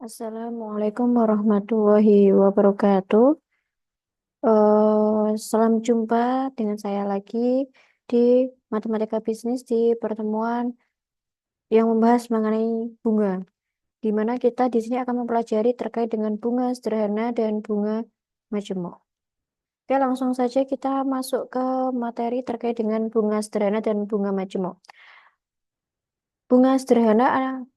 Assalamualaikum warahmatullahi wabarakatuh. Salam jumpa dengan saya lagi di Matematika Bisnis di pertemuan yang membahas mengenai bunga, di mana kita di sini akan mempelajari terkait dengan bunga sederhana dan bunga majemuk. Oke, langsung saja kita masuk ke materi terkait dengan bunga sederhana dan bunga majemuk. Bunga sederhana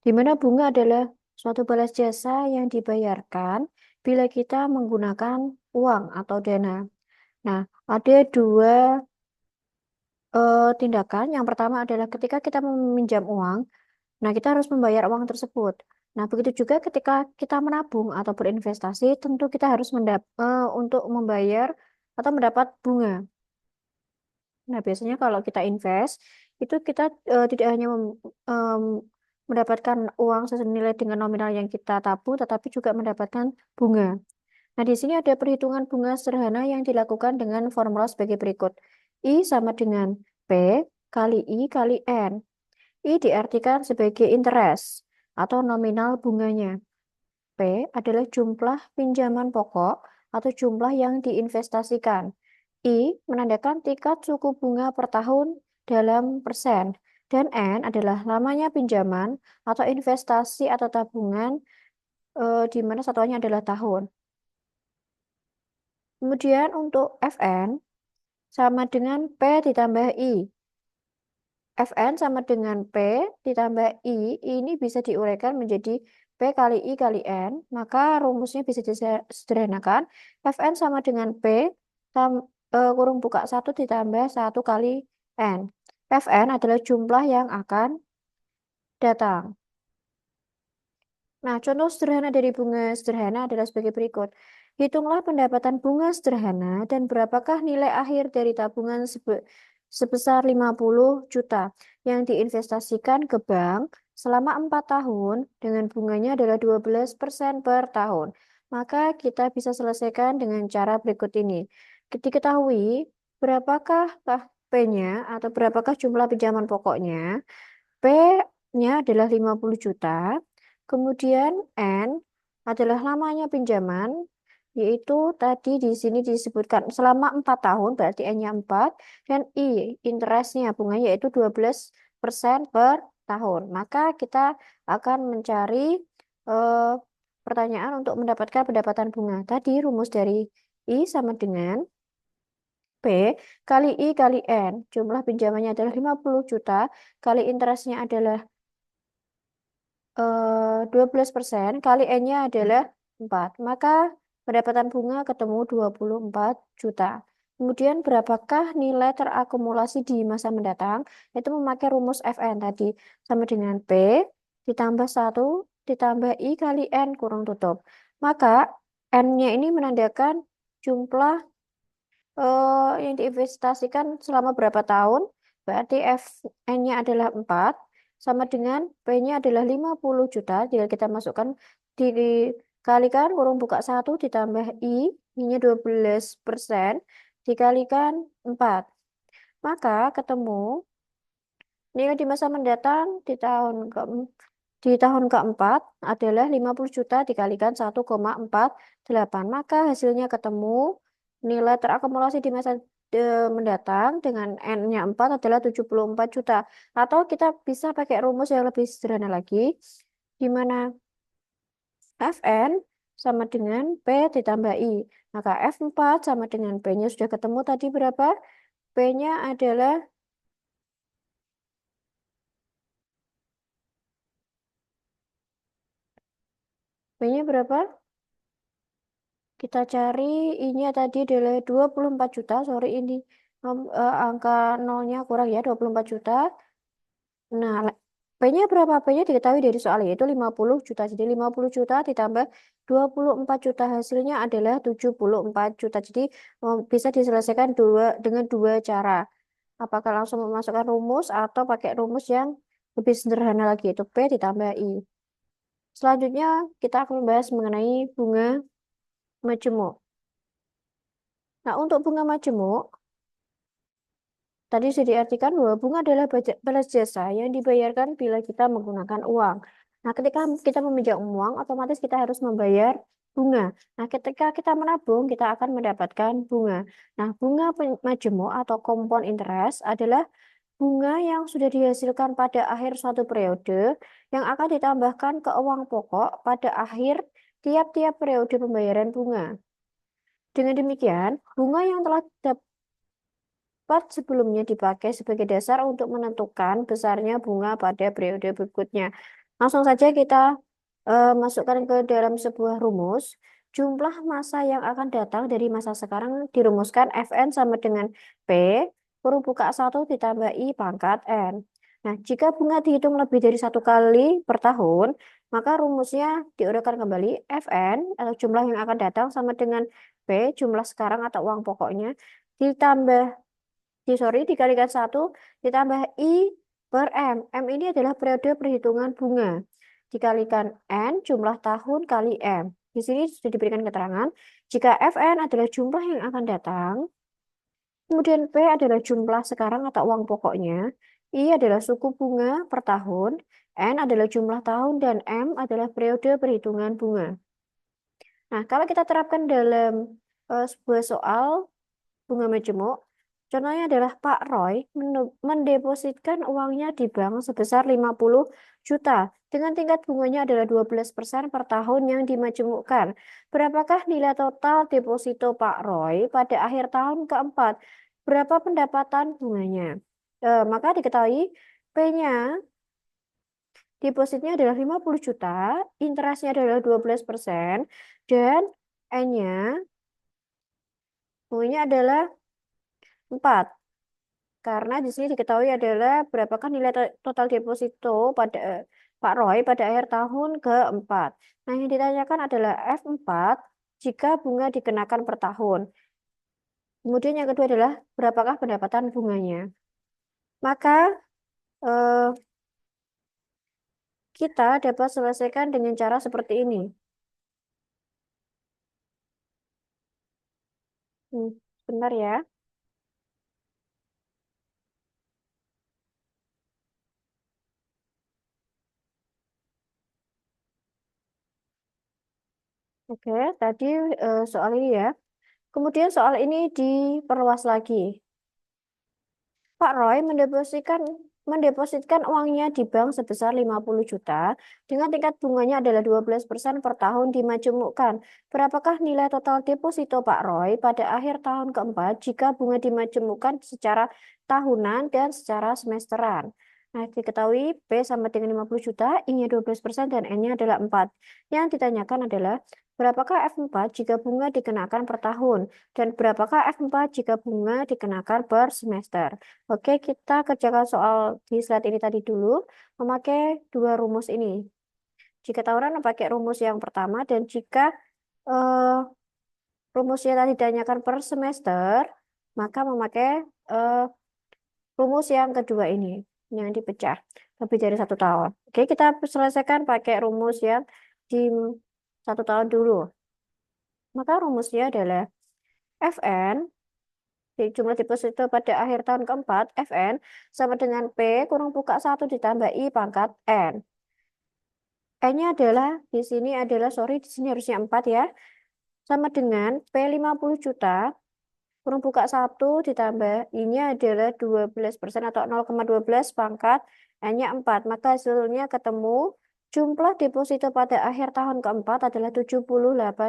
di mana bunga adalah suatu balas jasa yang dibayarkan bila kita menggunakan uang atau dana. Nah, ada dua tindakan. Yang pertama adalah ketika kita meminjam uang, nah kita harus membayar uang tersebut. Nah, begitu juga ketika kita menabung atau berinvestasi, tentu kita harus untuk membayar atau mendapat bunga. Nah, biasanya kalau kita invest, itu kita tidak hanya em, mendapatkan uang senilai dengan nominal yang kita tabung, tetapi juga mendapatkan bunga. Nah, di sini ada perhitungan bunga sederhana yang dilakukan dengan formula sebagai berikut. I sama dengan P kali I kali N. I diartikan sebagai interest atau nominal bunganya. P adalah jumlah pinjaman pokok atau jumlah yang diinvestasikan. I menandakan tingkat suku bunga per tahun dalam persen. Dan N adalah lamanya pinjaman atau investasi atau tabungan di mana satuannya adalah tahun. Kemudian untuk Fn sama dengan P ditambah I. Fn sama dengan P ditambah I, ini bisa diuraikan menjadi P kali I kali N, maka rumusnya bisa disederhanakan. Fn sama dengan P kurung buka 1 ditambah 1 kali N. Fn adalah jumlah yang akan datang. Nah, contoh sederhana dari bunga sederhana adalah sebagai berikut. Hitunglah pendapatan bunga sederhana dan berapakah nilai akhir dari tabungan sebesar 50 juta yang diinvestasikan ke bank selama 4 tahun dengan bunganya adalah 12% per tahun. Maka kita bisa selesaikan dengan cara berikut ini. Diketahui berapakah P-nya atau berapakah jumlah pinjaman pokoknya. P-nya adalah 50 juta. Kemudian N adalah lamanya pinjaman, yaitu tadi di sini disebutkan selama 4 tahun, berarti N-nya 4, dan I, interestnya, bunganya yaitu 12% per tahun. Maka kita akan mencari eh, pertanyaan untuk mendapatkan pendapatan bunga. Tadi rumus dari I sama dengan P kali I kali N. Jumlah pinjamannya adalah 50 juta, kali interestnya adalah 12% kali N-nya adalah 4. Maka pendapatan bunga ketemu 24 juta. Kemudian berapakah nilai terakumulasi di masa mendatang? Itu memakai rumus Fn tadi. Sama dengan P ditambah 1 ditambah I kali N kurang tutup. Maka N-nya ini menandakan jumlah yang diinvestasikan selama berapa tahun. Berarti Fn-nya adalah 4 sama dengan P-nya adalah 50 juta. Tinggal kita masukkan dikalikan kurung buka 1 ditambah I, I-nya 12% dikalikan 4. Maka ketemu nilai di masa mendatang di tahun keempat adalah 50 juta dikalikan 1,48. Maka hasilnya ketemu nilai terakumulasi di masa mendatang dengan N-nya 4 adalah 74 juta. Atau kita bisa pakai rumus yang lebih sederhana lagi, di mana Fn sama dengan P ditambah I. Maka F4 sama dengan P-nya sudah ketemu tadi berapa? P-nya adalah P-nya berapa? Kita cari ini tadi adalah 24 juta. Sorry ini angka nolnya kurang ya, 24 juta. Nah, P-nya berapa? P-nya diketahui dari soal yaitu 50 juta. Jadi 50 juta ditambah 24 juta hasilnya adalah 74 juta. Jadi bisa diselesaikan dengan dua cara. Apakah langsung memasukkan rumus atau pakai rumus yang lebih sederhana lagi yaitu P ditambah I. Selanjutnya kita akan membahas mengenai bunga majemuk. Nah, untuk bunga majemuk, tadi sudah diartikan bahwa bunga adalah balas jasa yang dibayarkan bila kita menggunakan uang. Nah, ketika kita meminjam uang, otomatis kita harus membayar bunga. Nah, ketika kita menabung, kita akan mendapatkan bunga. Nah, bunga majemuk atau compound interest adalah bunga yang sudah dihasilkan pada akhir suatu periode yang akan ditambahkan ke uang pokok pada akhir tiap-tiap periode pembayaran bunga. Dengan demikian, bunga yang telah dapat sebelumnya dipakai sebagai dasar untuk menentukan besarnya bunga pada periode berikutnya. Langsung saja kita masukkan ke dalam sebuah rumus. Jumlah massa yang akan datang dari masa sekarang dirumuskan Fn sama dengan P kurung buka 1 ditambah I pangkat N. Nah, jika bunga dihitung lebih dari 1 kali per tahun, maka rumusnya diurutkan kembali Fn atau jumlah yang akan datang sama dengan P jumlah sekarang atau uang pokoknya ditambah dikalikan 1 ditambah I per M. M ini adalah periode perhitungan bunga. Dikalikan N jumlah tahun kali M. Di sini sudah diberikan keterangan, jika Fn adalah jumlah yang akan datang, kemudian P adalah jumlah sekarang atau uang pokoknya, I adalah suku bunga per tahun, N adalah jumlah tahun, dan M adalah periode perhitungan bunga. Nah, kalau kita terapkan dalam sebuah soal bunga majemuk, contohnya adalah Pak Roy mendepositkan uangnya di bank sebesar 50 juta dengan tingkat bunganya adalah 12% per tahun yang dimajemukkan. Berapakah nilai total deposito Pak Roy pada akhir tahun keempat? Berapa pendapatan bunganya? Maka diketahui P-nya depositnya adalah 50 juta, interestnya adalah 12%, dan N-nya bunganya adalah 4. Karena di sini diketahui adalah berapakah nilai total deposito pada Pak Roy pada akhir tahun keempat. Nah, yang ditanyakan adalah F4 jika bunga dikenakan per tahun. Kemudian yang kedua adalah berapakah pendapatan bunganya. Maka eh, kita dapat selesaikan dengan cara seperti ini. Sebentar ya. Oke, tadi soal ini ya. Kemudian soal ini diperluas lagi. Pak Roy mendepositkan uangnya di bank sebesar 50 juta dengan tingkat bunganya adalah 12% per tahun dimajemukkan. Berapakah nilai total deposito Pak Roy pada akhir tahun keempat jika bunga dimajemukkan secara tahunan dan secara semesteran? Nah, diketahui P sama dengan 50 juta, I-nya 12% dan N-nya adalah 4. Yang ditanyakan adalah berapakah F4 jika bunga dikenakan per tahun dan berapakah F4 jika bunga dikenakan per semester. Oke, kita kerjakan soal di slide ini tadi dulu, memakai dua rumus ini. Jika tahunan memakai rumus yang pertama, dan jika eh, rumusnya tadi ditanyakan per semester, maka memakai eh, rumus yang kedua ini, yang dipecah lebih dari 1 tahun. Oke, kita selesaikan pakai rumus yang di 1 tahun dulu. Maka rumusnya adalah Fn jumlah deposito pada akhir tahun keempat, Fn, sama dengan P kurung buka 1 ditambah I pangkat N. N-nya adalah, di sini harusnya 4 ya. Sama dengan P 50 juta, kurung buka 1 ditambah I-nya adalah 12% atau 0,12 pangkat N-nya 4. Maka hasilnya ketemu jumlah deposito pada akhir tahun keempat adalah 78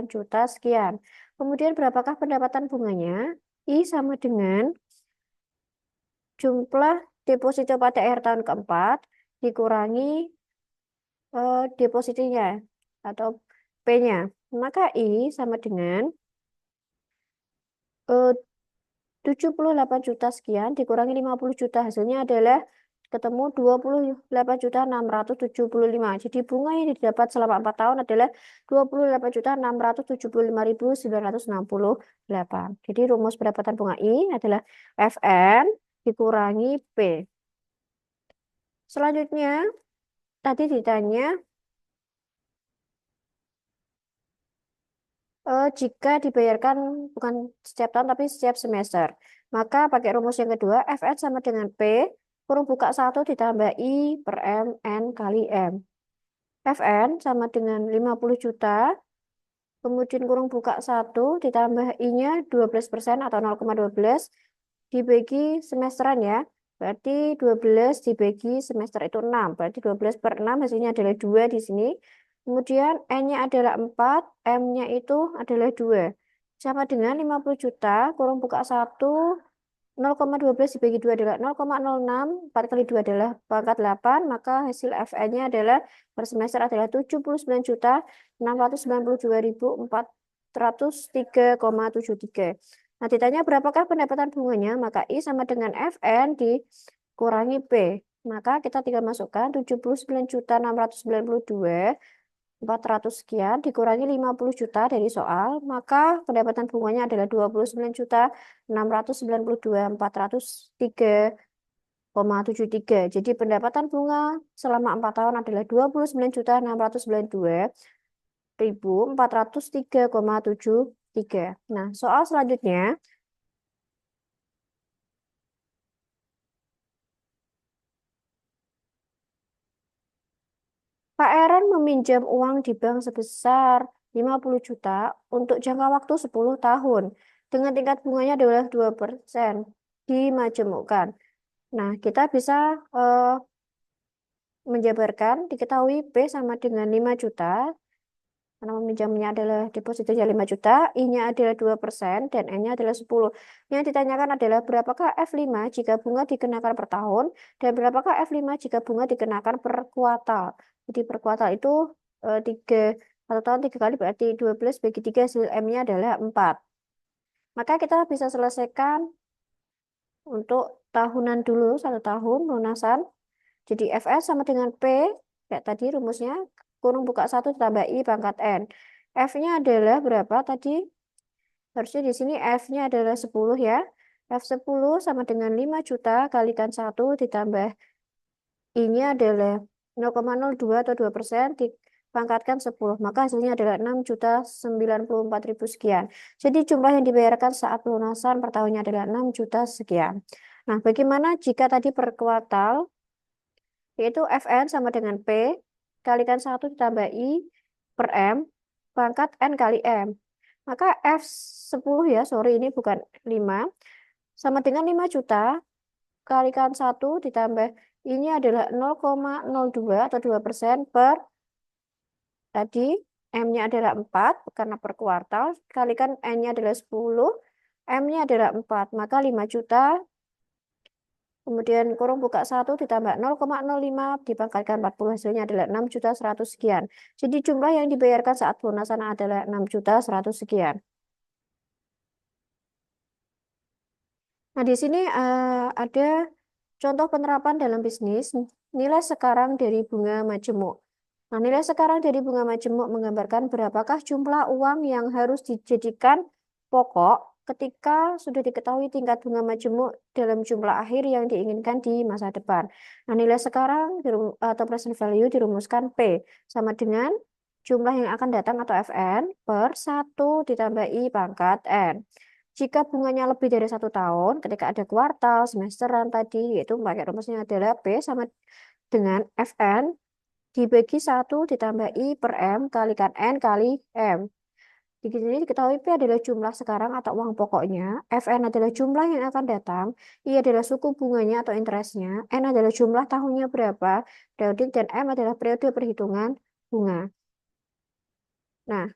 juta sekian. Kemudian berapakah pendapatan bunganya? I sama dengan jumlah deposito pada akhir tahun keempat dikurangi depositonya atau P-nya. Maka I sama dengan 78 juta sekian dikurangi 50 juta. Hasilnya adalah ketemu 28.675. Jadi bunga yang didapat selama 4 tahun adalah 28.675.968. Jadi rumus pendapatan bunga I adalah Fn dikurangi P. Selanjutnya, tadi ditanya jika dibayarkan bukan setiap tahun tapi setiap semester. Maka pakai rumus yang kedua, Fn sama dengan P kurung buka 1 ditambah I per M N kali M. FN sama dengan 50 juta, kemudian kurung buka 1 ditambah I-nya 12% atau 0,12 dibagi semesteran ya. Berarti 12 dibagi semester itu 6. Berarti 12 per 6 hasilnya adalah 2 di sini. Kemudian N-nya adalah 4, M-nya itu adalah 2. Sama dengan 50 juta, kurung buka 1, 0,12 dibagi 2 adalah 0,06, 4 kali 2 adalah pangkat 8, maka hasil FN-nya adalah per semester adalah 79.692.403,73. Nah, ditanya berapakah pendapatan bunganya, maka I sama dengan FN dikurangi P. Maka kita tinggal masukkan 79.692.400 sekian dikurangi 50 juta dari soal, maka pendapatan bunganya adalah 29.692.403,73. Jadi pendapatan bunga selama 4 tahun adalah 29.692.403,73. Nah, soal selanjutnya, Pak Eren meminjam uang di bank sebesar 50 juta untuk jangka waktu 10 tahun dengan tingkat bunganya adalah 2% dimajemukkan. Nah, kita bisa menjabarkan diketahui P sama dengan 5 juta karena meminjamnya adalah depositonya 5 juta, I-nya adalah 2% dan N-nya adalah 10. Yang ditanyakan adalah berapakah F5 jika bunga dikenakan per tahun dan berapakah F5 jika bunga dikenakan per kuartal. Jadi per kuartal itu 1 tahun 3 kali berarti 12 bagi 3 hasil M-nya adalah 4. Maka kita bisa selesaikan untuk tahunan dulu, 1 tahun lunasan. Jadi Fs sama dengan P, kayak tadi rumusnya, kurung buka 1 tambah I pangkat N. F-nya adalah berapa tadi? Harusnya di sini F-nya adalah 10 ya. F10 sama dengan 5 juta kalikan 1 ditambah I-nya adalah 0,02 atau 2% dipangkatkan 10. Maka hasilnya adalah 6.094.000 sekian. Jadi jumlah yang dibayarkan saat pelunasan per tahunnya adalah 6 juta sekian. Nah, bagaimana jika tadi per kuartal? Yaitu Fn sama dengan P kalikan 1 ditambah I per M pangkat N kali M. Maka F10 ya, sorry ini bukan 5, sama dengan 5 juta kalikan 1 ditambah I-nya adalah 0,02 atau 2% per tadi M-nya adalah 4 karena per kuartal, kalikan N-nya adalah 10, M-nya adalah 4, maka 5 juta kemudian kurung buka 1 ditambah 0,05 dipangkatkan 40 hasilnya adalah 6.100 sekian. Jadi jumlah yang dibayarkan saat pelunasan adalah 6.100 sekian. Nah, di sini ada contoh penerapan dalam bisnis nilai sekarang dari bunga majemuk. Nah, nilai sekarang dari bunga majemuk menggambarkan berapakah jumlah uang yang harus dijadikan pokok ketika sudah diketahui tingkat bunga majemuk dalam jumlah akhir yang diinginkan di masa depan. Nah, nilai sekarang atau present value dirumuskan P sama dengan jumlah yang akan datang atau Fn per 1 ditambah I pangkat N. Jika bunganya lebih dari 1 tahun, ketika ada kuartal, semesteran tadi, yaitu pakai rumusnya adalah P sama dengan Fn dibagi 1 ditambah I per M kalikan N kali M. Di sini diketahui P adalah jumlah sekarang atau uang pokoknya, Fn adalah jumlah yang akan datang, I adalah suku bunganya atau interestnya, N adalah jumlah tahunnya berapa, periodik, dan M adalah periode perhitungan bunga. Nah,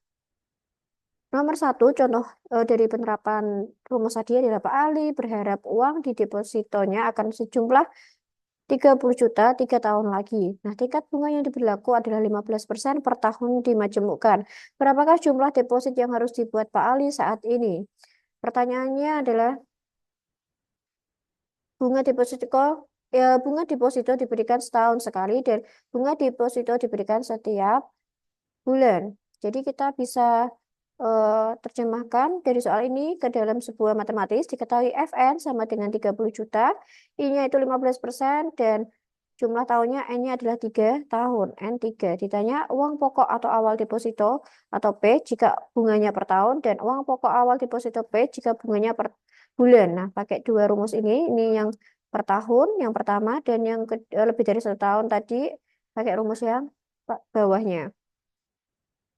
nomor 1, contoh dari penerapan rumus tadi adalah Pak Ali berharap uang di depositonya akan sejumlah 30 juta 3 tahun lagi. Nah, tingkat bunga yang berlaku adalah 15% per tahun dimajemukkan. Berapakah jumlah deposit yang harus dibuat Pak Ali saat ini? Pertanyaannya adalah bunga deposito diberikan setahun sekali dan bunga deposito diberikan setiap bulan. Jadi kita bisa terjemahkan dari soal ini ke dalam sebuah matematis. Diketahui Fn sama dengan 30 juta, I-nya itu 15% dan jumlah tahunnya N-nya adalah 3 tahun, N3. Ditanya uang pokok atau awal deposito atau P jika bunganya per tahun dan uang pokok awal deposito P jika bunganya per bulan. Nah, pakai dua rumus ini yang per tahun, yang pertama, dan yang lebih dari 1 tahun tadi pakai rumus yang bawahnya.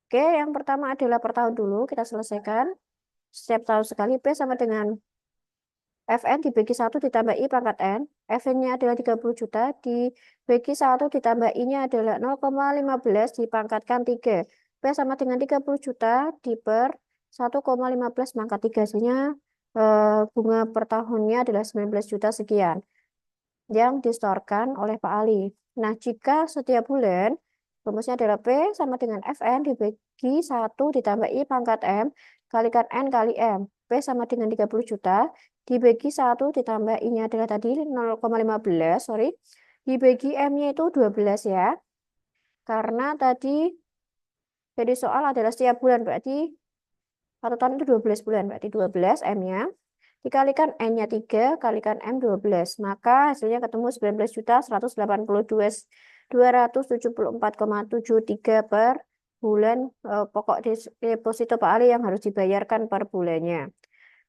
Oke, yang pertama adalah per tahun dulu, kita selesaikan. Setiap tahun sekali P sama dengan Fn dibagi 1 ditambah I pangkat N. Fn-nya adalah 30 juta, dibagi 1 ditambah I-nya adalah 0,15 dipangkatkan 3. P sama dengan 30 juta diper 1,15 pangkat 3. Hasilnya bunga per tahunnya adalah 19 juta sekian yang disetorkan oleh Pak Ali. Nah, jika setiap bulan rumusnya adalah P sama dengan Fn dibagi 1 ditambah I pangkat M kalikan N kali M. P sama dengan 30 juta dibagi 1 ditambah I-nya adalah tadi 0,15, sorry. Dibagi M-nya itu 12 ya. Karena tadi jadi soal adalah setiap bulan, berarti satu tahun itu 12 bulan, berarti 12 M-nya. Dikalikan N-nya 3, kalikan M 12. Maka hasilnya ketemu 19.182.274,73 per bulan pokok deposito Pak Ali yang harus dibayarkan per bulannya.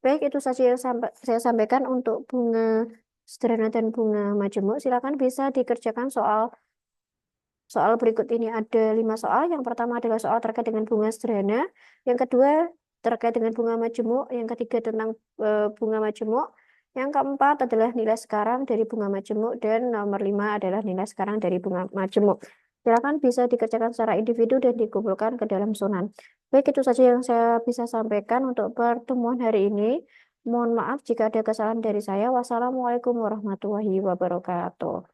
Baik, itu saja yang saya sampaikan untuk bunga sederhana dan bunga majemuk. Silakan bisa dikerjakan soal berikut ini. Ada 5 soal. Yang pertama adalah soal terkait dengan bunga sederhana. Yang kedua terkait dengan bunga majemuk. Yang ketiga tentang bunga majemuk. Yang keempat adalah nilai sekarang dari bunga majemuk. Dan nomor 5 adalah nilai sekarang dari bunga majemuk. Silakan bisa dikerjakan secara individu dan dikumpulkan ke dalam sunan. Baik, itu saja yang saya bisa sampaikan untuk pertemuan hari ini. Mohon maaf jika ada kesalahan dari saya. Wassalamualaikum warahmatullahi wabarakatuh.